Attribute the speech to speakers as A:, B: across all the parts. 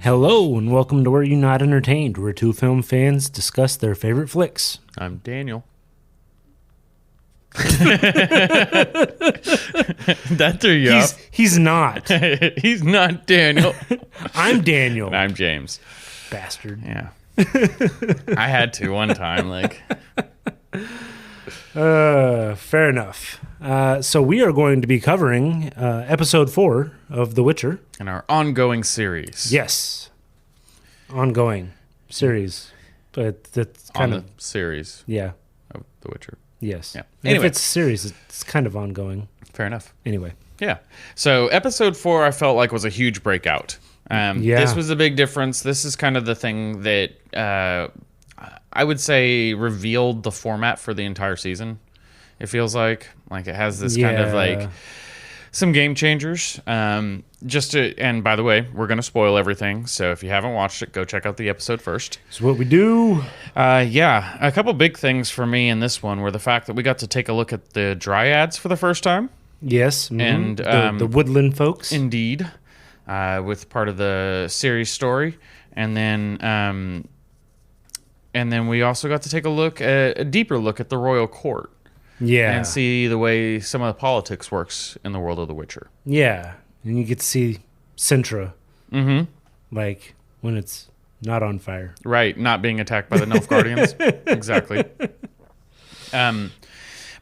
A: Hello and welcome to Were You Not Entertained, where two film fans discuss their favorite flicks.
B: I'm Daniel. That threw you off.
A: He's not.
B: He's not Daniel.
A: I'm Daniel.
B: And I'm James.
A: Bastard.
B: Yeah. I had to one time,
A: Fair enough. So we are going to be covering episode 4 of The Witcher.
B: in our ongoing series.
A: Yes. Ongoing series. But that's
B: On
A: kind
B: the
A: of,
B: series
A: yeah.
B: of The Witcher.
A: Yes.
B: Yeah.
A: And
B: Anyway.
A: if it's a series, it's kind of ongoing.
B: Fair enough.
A: Anyway.
B: Yeah. So episode 4, I felt like was a huge breakout.
A: Yeah.
B: This was a big difference. This is kind of the thing that I would say revealed the format for the entire season. It feels like it has this kind of
A: Yeah.
B: some game changers. And by the way, we're going to spoil everything. So if you haven't watched it, go check out the episode first.
A: It's what we do.
B: Yeah, a couple big things for me in this one were the fact that we got to take a look at the Dryads for the first time.
A: Yes. Mhm.
B: And,
A: the woodland folks.
B: Indeed, with part of the series story, and then we also got to take a deeper look at the royal court
A: Yeah.
B: and see the way some of the politics works in the world of The Witcher.
A: Yeah. And you get to see Sintra.
B: Mm-hmm.
A: Like when it's not on fire.
B: Right, not being attacked by the Nilfgaardians. Exactly.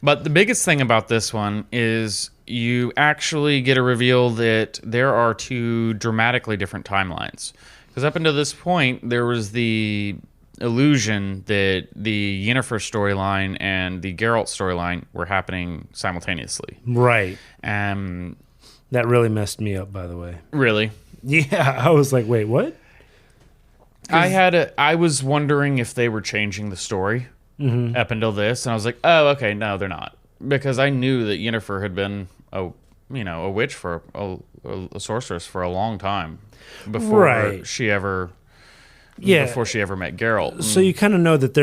B: But the biggest thing about this one is you actually get a reveal that there are two dramatically different timelines. Because up until this point, there was the illusion that the Yennefer storyline and the Geralt storyline were happening simultaneously.
A: Right.
B: Um,
A: That really messed me up, by the way.
B: really?
A: Yeah. I was like, wait, what?
B: I was wondering if they were changing the story up until this, and I was like, oh, okay, no, they're not, because I knew that Yennefer had been a witch for a sorceress for a long time before
A: Right.
B: she ever
A: Yeah.
B: before she ever met Geralt.
A: So you kind of know that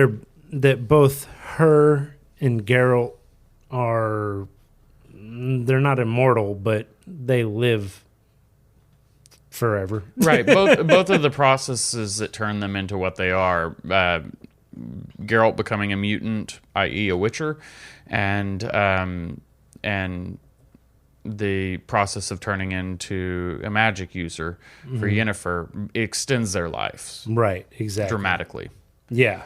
A: that both her and Geralt they're not immortal, but they live forever.
B: Right, both of the processes that turn them into what they are. Geralt becoming a mutant, i.e., a Witcher, and the process of turning into a magic user for Yennefer extends their lives
A: Right. Exactly.
B: dramatically.
A: Yeah.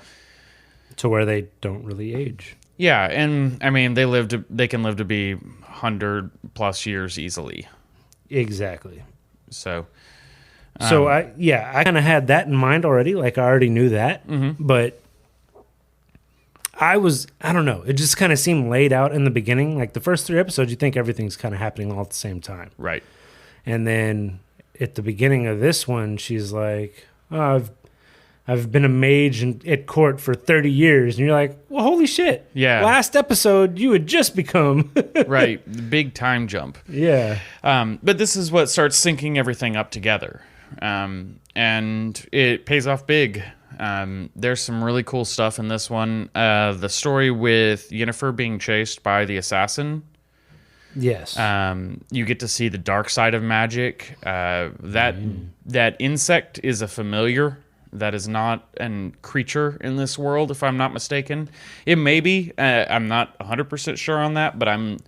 A: To where they don't really age.
B: Yeah, and I mean they can live to be 100+ years easily.
A: Exactly.
B: So
A: So I kind of had that in mind already. Like I already knew that, but I don't know. It just kind of seemed laid out in the beginning. Like the first 3 episodes, you think everything's kind of happening all at the same time.
B: right.
A: And then at the beginning of this one, she's like, oh, I've been a mage at court for 30 years. And you're like, well, holy shit.
B: Yeah.
A: Last episode, you had just become.
B: Right, big time jump.
A: Yeah.
B: But this is what starts syncing everything up together. And it pays off big. There's some really cool stuff in this one. The story with Yennefer being chased by the assassin.
A: Yes.
B: You get to see the dark side of magic. That insect is a familiar. That is not a creature in this world, if I'm not mistaken. It may be. I'm not 100% sure on that, but I'm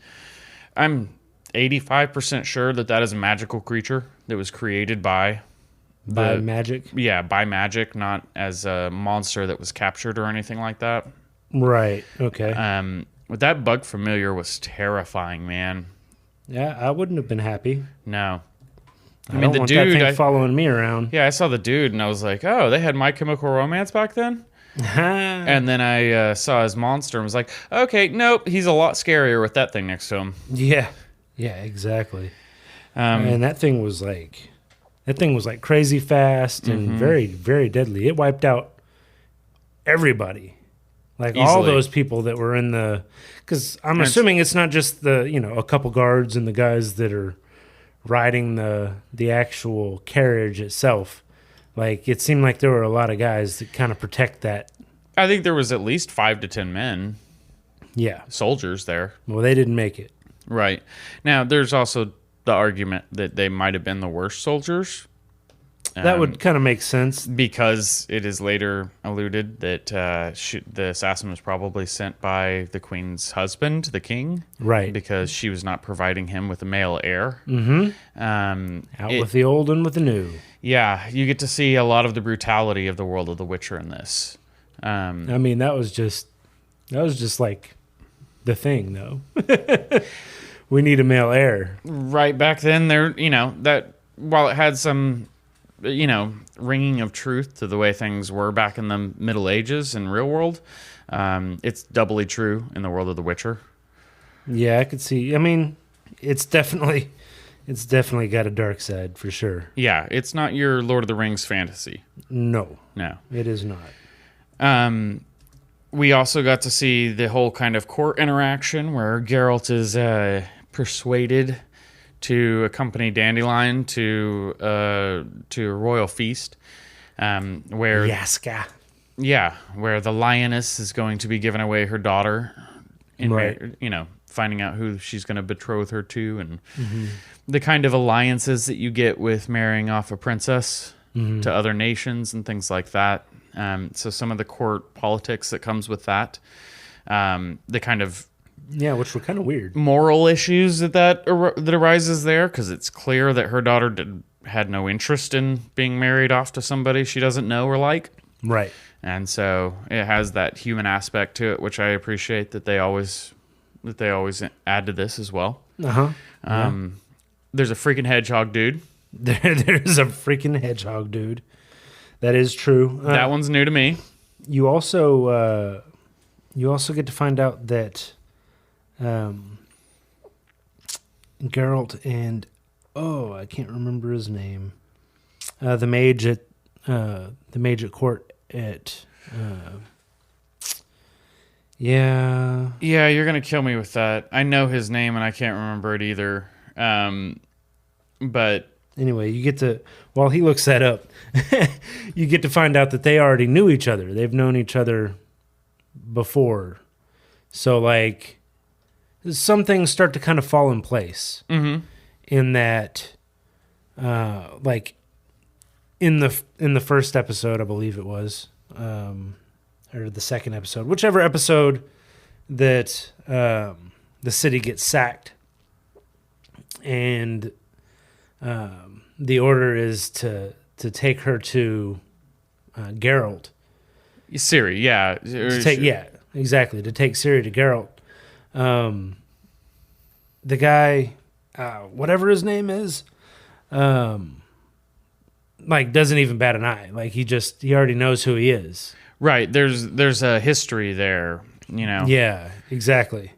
B: 85% sure that is a magical creature that was created by
A: magic.
B: Yeah, by magic, not as a monster that was captured or anything like that.
A: Right. Okay.
B: But that bug familiar was terrifying, man.
A: Yeah, I wouldn't have been happy.
B: No.
A: I don't want that thing following me around.
B: Yeah, I saw the dude and I was like, oh, they had My Chemical Romance back then? And then I saw his monster and was like, okay, nope, he's a lot scarier with that thing next to him.
A: Yeah. Yeah, exactly. And that thing was like crazy fast and very, very deadly. It wiped out everybody. Like all
B: Easily.
A: those people that were in because I'm assuming it's not just a couple guards and the guys that are riding the actual carriage itself. Like it seemed like there were a lot of guys that kind of protect that.
B: I think there was at least 5 to 10 men,
A: Yeah.
B: soldiers there.
A: Well, they didn't make it.
B: Right. Now, there's also the argument that they might have been the worst soldiers.
A: That would kind of make sense.
B: Because it is later alluded that the assassin was probably sent by the queen's husband, the king.
A: Right.
B: Because she was not providing him with a male heir.
A: Mm-hmm. Out with the old and with the new.
B: Yeah, you get to see a lot of the brutality of the world of The Witcher in this.
A: I mean, that was just like the thing, though. We need a male heir.
B: Right back then, that while it had some, ringing of truth to the way things were back in the Middle Ages and real world, it's doubly true in the world of The Witcher.
A: Yeah, I could see. I mean, it's definitely got a dark side for sure.
B: Yeah, it's not your Lord of the Rings fantasy.
A: No, it is not.
B: We also got to see the whole kind of court interaction where Geralt is persuaded to accompany Dandelion to a royal feast, where
A: Yaska.
B: Yeah, where the lioness is going to be giving away her daughter,
A: Right.
B: Finding out who she's going to betroth her to, and the kind of alliances that you get with marrying off a princess to other nations and things like that. So some of the court politics that comes with that, the kind of
A: which were kind of weird.
B: moral issues that arises there, because it's clear that her daughter had no interest in being married off to somebody she doesn't know or like.
A: Right.
B: And so it has that human aspect to it, which I appreciate that they always add to this as well. There's a freaking hedgehog dude.
A: There's a freaking hedgehog dude. That is true.
B: That one's new to me.
A: You also get to find out that Geralt and I can't remember his name. The mage at court at
B: Yeah, you're gonna kill me with that. I know his name and I can't remember it either. But
A: anyway, you get to, while he looks that up, you get to find out that they already knew each other. They've known each other before. So, like, some things start to kind of fall in place. In that, like, in the first episode, I believe it was, or the second episode, whichever episode that the city gets sacked, and the order is to take her to Geralt.
B: Ciri, yeah.
A: Exactly. To take Ciri to Geralt. The guy, whatever his name is, like, doesn't even bat an eye. Like, he already knows who he is.
B: Right. There's a history there,
A: Yeah, exactly.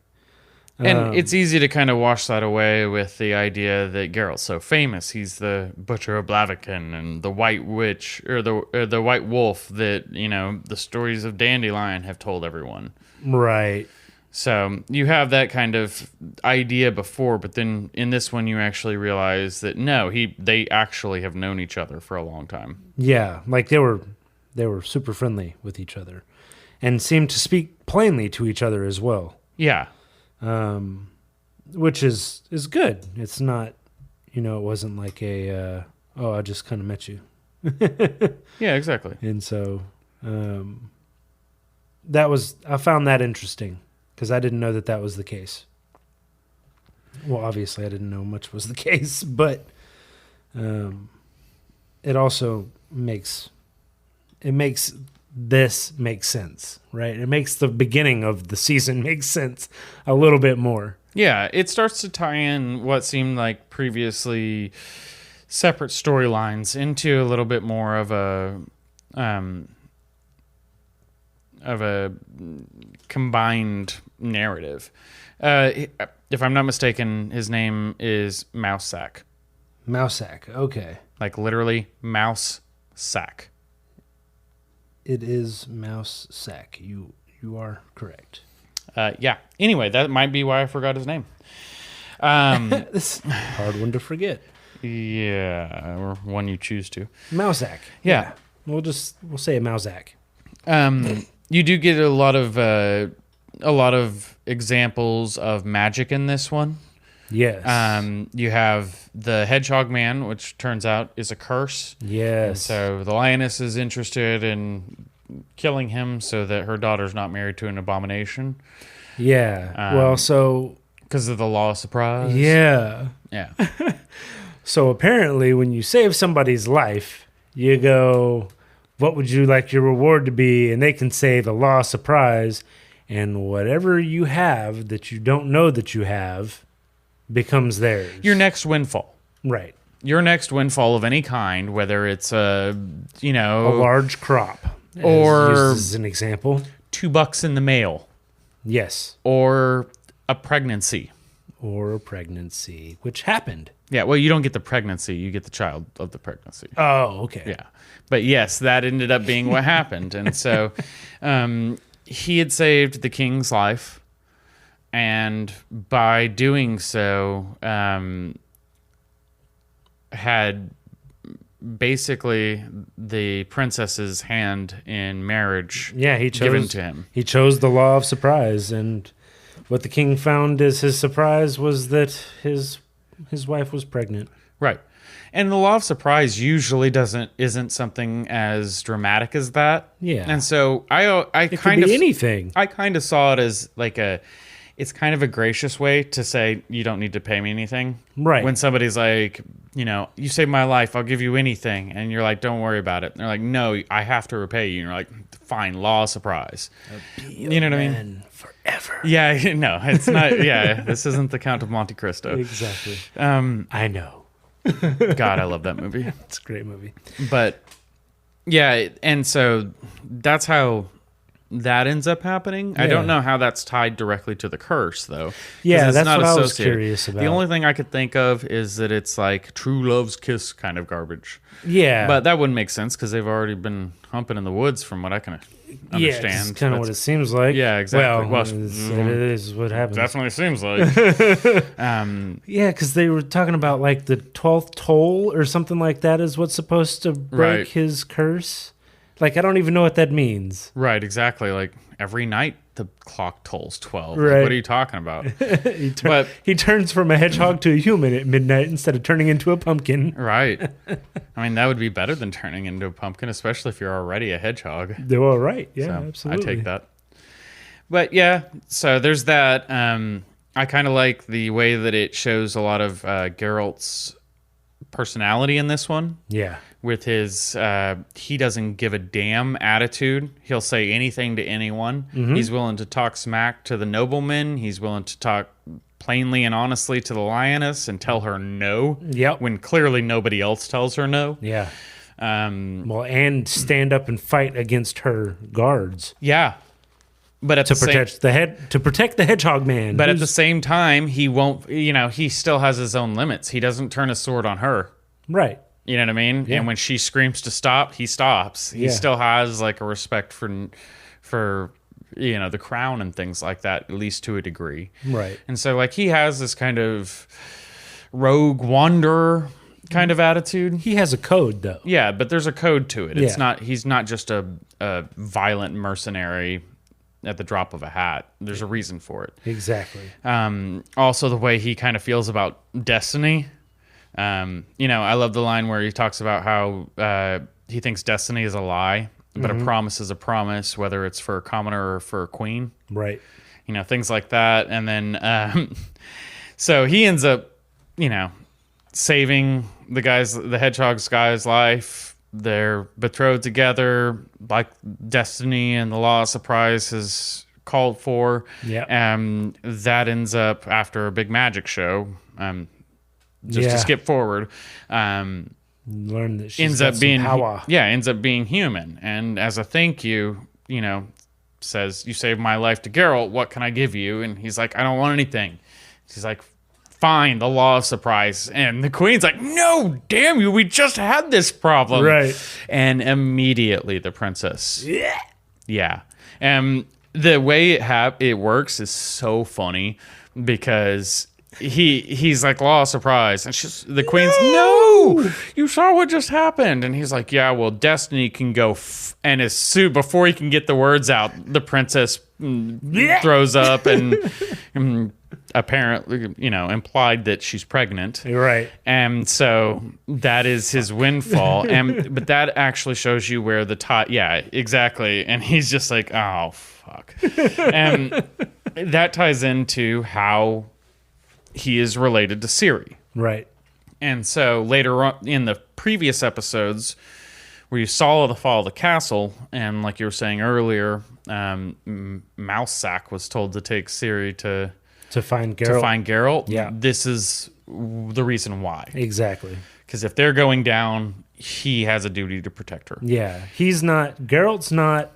B: And it's easy to kind of wash that away with the idea that Geralt's so famous. He's the Butcher of Blaviken and the White Witch, or the White Wolf that, the stories of Dandelion have told everyone.
A: Right.
B: So you have that kind of idea before, but then in this one you actually realize that no, they actually have known each other for a long time.
A: Yeah, like they were super friendly with each other and seemed to speak plainly to each other as well.
B: Yeah.
A: Which is good. It's not, it wasn't like I just kind of met you.
B: Yeah, exactly.
A: And so, I found that interesting because I didn't know that was the case. Well, obviously I didn't know much was the case, but, it also makes this make sense, right? It makes the beginning of the season make sense a little bit more.
B: Yeah, it starts to tie in what seemed like previously separate storylines into a little bit more of a combined narrative. If I'm not mistaken, his name is Mousesack.
A: Mousesack, okay.
B: Like literally mouse sack.
A: It is Mousesack. You are correct.
B: Yeah. Anyway, that might be why I forgot his name.
A: It's a hard one to forget.
B: Yeah, or one you choose to.
A: Mousesack.
B: Yeah.
A: We'll say a Mousesack.
B: You do get a lot of examples of magic in this one.
A: Yes.
B: You have the Hedgehog Man, which turns out is a curse.
A: Yes.
B: So the lioness is interested in killing him so that her daughter's not married to an abomination.
A: Yeah. Well, so
B: because of the law of surprise.
A: yeah.
B: Yeah.
A: So apparently, when you save somebody's life, you go, "What would you like your reward to be?" And they can say the law of surprise, and whatever you have that you don't know that you have becomes theirs.
B: Your next windfall.
A: Right.
B: Your next windfall of any kind, whether it's a
A: large crop,
B: or
A: used as an example.
B: $2 in the mail.
A: Yes.
B: Or a pregnancy.
A: Or a pregnancy, which happened.
B: Yeah, well, you don't get the pregnancy. You get the child of the pregnancy.
A: Oh, okay.
B: Yeah. But yes, that ended up being what happened. And so he had saved the king's life. And by doing so, had basically the princess's hand in marriage given to him.
A: He chose the law of surprise, and what the king found as his surprise was that his wife was pregnant.
B: Right. And the law of surprise usually isn't something as dramatic as that.
A: Yeah.
B: And so I
A: It
B: kind
A: could
B: of
A: be anything.
B: I kind of saw it as like it's kind of a gracious way to say you don't need to pay me anything.
A: Right.
B: When somebody's like, you saved my life, I'll give you anything, and you're like, don't worry about it. And they're like, no, I have to repay you. And you're like, fine, law of surprise. You know what I mean?
A: Forever.
B: Yeah, no, it's not. Yeah, this isn't the Count of Monte Cristo.
A: Exactly. I know.
B: God, I love that movie.
A: It's a great movie.
B: But yeah, and so that's how that ends up happening.
A: Yeah.
B: I don't know how that's tied directly to the curse, though.
A: Yeah,
B: it's
A: that's
B: not
A: what I was
B: associated.
A: curious about.
B: The only thing I could think of is that it's like true love's kiss kind of garbage.
A: Yeah.
B: But that wouldn't make sense because they've already been humping in the woods from what I can understand.
A: Yeah, it's kind of what it seems like.
B: Yeah, exactly.
A: Well, it is what happens.
B: Definitely seems like.
A: Yeah, because they were talking about like the 12th toll or something like that is what's supposed to break
B: Right.
A: his curse. Like, I don't even know what that means.
B: Right, exactly. Like every night the clock tolls 12.
A: Right.
B: Like, what are you talking about? But
A: He turns from a hedgehog to a human at midnight instead of turning into a pumpkin.
B: right. I mean, that would be better than turning into a pumpkin, especially if you're already a hedgehog.
A: They're all right. Yeah,
B: So
A: absolutely.
B: I take that. But yeah, so there's that. I kind of like the way that it shows a lot of Geralt's personality in this one.
A: Yeah.
B: With his he doesn't give a damn attitude. He'll say anything to anyone.
A: Mm-hmm.
B: He's willing to talk smack to the nobleman. He's willing to talk plainly and honestly to the lioness and tell her no.
A: Yep.
B: When clearly nobody else tells her no.
A: Yeah. Well, and stand up and fight against her guards
B: Yeah. But at
A: to
B: the
A: protect the hedgehog man.
B: But at the same time, he won't, he still has his own limits. He doesn't turn his sword on her.
A: right.
B: You know what I mean?
A: Yeah.
B: And when she screams to stop, he stops. He
A: Yeah.
B: still has like a respect for the crown and things like that, at least to a degree.
A: Right.
B: And so like he has this kind of rogue wanderer kind of attitude.
A: He has a code though.
B: Yeah, but there's a code to it. It's
A: Yeah.
B: he's not just a violent mercenary at the drop of a hat. There's a reason for it.
A: Exactly.
B: Also, the way he kind of feels about destiny. I love the line where he talks about how he thinks destiny is a lie, but a promise is a promise, whether it's for a commoner or for a queen.
A: Right.
B: Things like that. And then, so he ends up, saving the hedgehog's guy's life. They're betrothed together, like destiny and the law of surprise has called for.
A: Yeah.
B: That ends up after a big magic show. Just to skip forward,
A: Learn that she's
B: ends
A: got
B: up
A: some
B: being
A: power.
B: ends up being human, and as a thank you, says, "You saved my life to Geralt. What can I give you?" And he's like, "I don't want anything." She's like, "Fine, the law of surprise." And the queen's like, "No, damn you! We just had this problem."
A: Right.
B: And immediately the princess, yeah, the way it works is so funny because he's like, law of surprise, and the queen's no, you saw what just happened, and he's like, yeah, well, destiny can go and as soon before he can get the words out, the princess throws up and apparently, implied that she's pregnant.
A: You're right.
B: And so that is his windfall. But that actually shows you where the tie. Yeah, exactly. And he's just like, oh, fuck. And that ties into how he is related to Ciri.
A: Right.
B: And so later on in the previous episodes where you saw the fall of the castle, and like you were saying earlier, Mousesack was told to take Ciri to
A: find Geralt.
B: Yeah. This is the reason why.
A: Exactly.
B: Because if they're going down, he has a duty to protect her.
A: Yeah. Geralt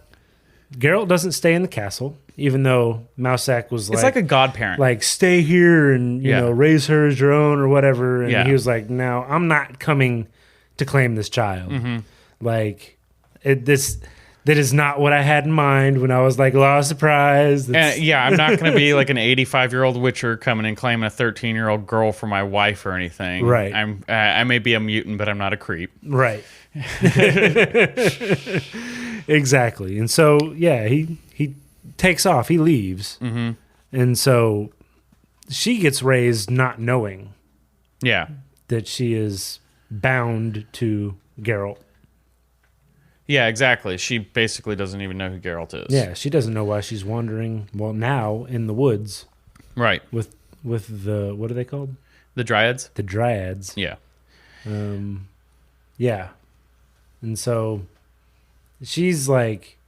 A: doesn't stay in the castle, even though Mousesack was
B: It's like a godparent.
A: like, stay here and, you know, raise her as your own or whatever. And he was like, no, I'm not coming to claim this child.
B: Mm-hmm.
A: Like, that is not what I had in mind when I was like, law of surprise.
B: I'm not going to be like an 85-year-old Witcher coming and claiming a 13-year-old girl for my wife or anything.
A: Right.
B: I may be a mutant, but I'm not a creep.
A: Right. Exactly. And so, yeah, he takes off. He leaves.
B: Mm-hmm.
A: And so she gets raised not knowing that she is bound to Geralt.
B: Yeah, exactly. She basically doesn't even know who Geralt is.
A: Yeah, she doesn't know why she's wandering, well, now in the woods.
B: Right.
A: With the, what are they called?
B: The Dryads?
A: The Dryads.
B: Yeah.
A: Yeah. And so she's like,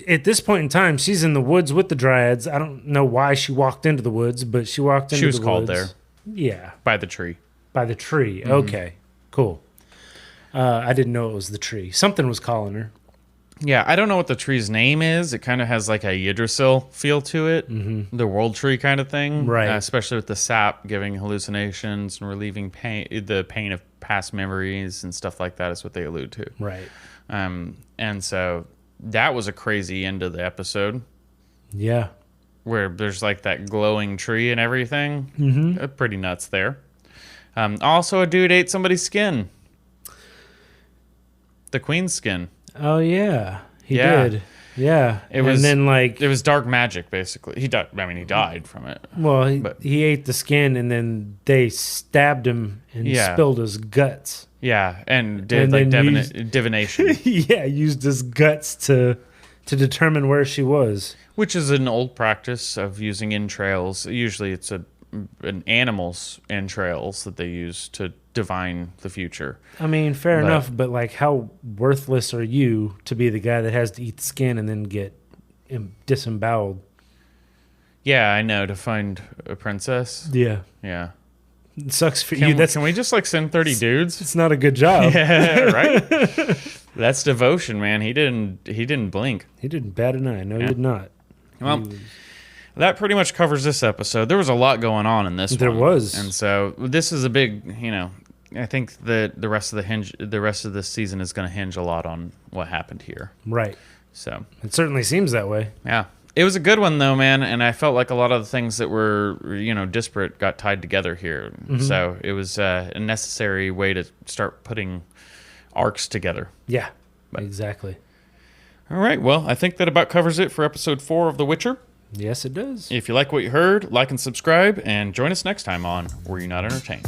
A: at this point in time, she's in the woods with the Dryads. I don't know why she walked into the woods, but she walked into the woods.
B: She was called there.
A: Yeah.
B: By the tree.
A: By the tree. Mm-hmm. Okay. Cool. I didn't know it was the tree. Something was calling her.
B: Yeah, I don't know what the tree's name is. It kind of has like a Yggdrasil feel to it. Mm-hmm. The world tree kind of thing.
A: Right.
B: Especially with the sap giving hallucinations and relieving the pain of past memories and stuff like that is what they allude to.
A: Right.
B: And so that was a crazy end of the episode.
A: Yeah.
B: Where there's like that glowing tree and everything.
A: Mm-hmm.
B: Pretty nuts there. Also, a dude ate somebody's skin. The queen's skin.
A: Oh yeah, he did. Yeah,
B: it was dark magic basically. He died. I mean, he died from it.
A: Well, he ate the skin, and then they stabbed him and spilled his guts.
B: Yeah, and did divination.
A: Yeah, used his guts to determine where she was,
B: which is an old practice of using entrails. Usually, it's an animal's entrails that they use to divine the future.
A: I mean, fair enough, but like, how worthless are you to be the guy that has to eat the skin and then get disemboweled?
B: Yeah, I know, to find a princess.
A: Yeah. It sucks for you.
B: Can we just like send 30 dudes?
A: It's not a good job.
B: Yeah, right? That's devotion, man. He didn't blink.
A: He didn't bat an eye. No, he did not.
B: Well, that pretty much covers this episode. There was a lot going on in this one.
A: There was.
B: And so this is a big, I think that the rest of this season is going to hinge a lot on what happened here.
A: Right.
B: So
A: it certainly seems that way.
B: Yeah. It was a good one though, man, and I felt like a lot of the things that were, disparate got tied together here. Mm-hmm. So it was a necessary way to start putting arcs together.
A: Yeah. Exactly.
B: All right. Well, I think that about covers it for episode 4 of The Witcher.
A: Yes, it does.
B: If you like what you heard, like and subscribe, and join us next time on Were You Not Entertained?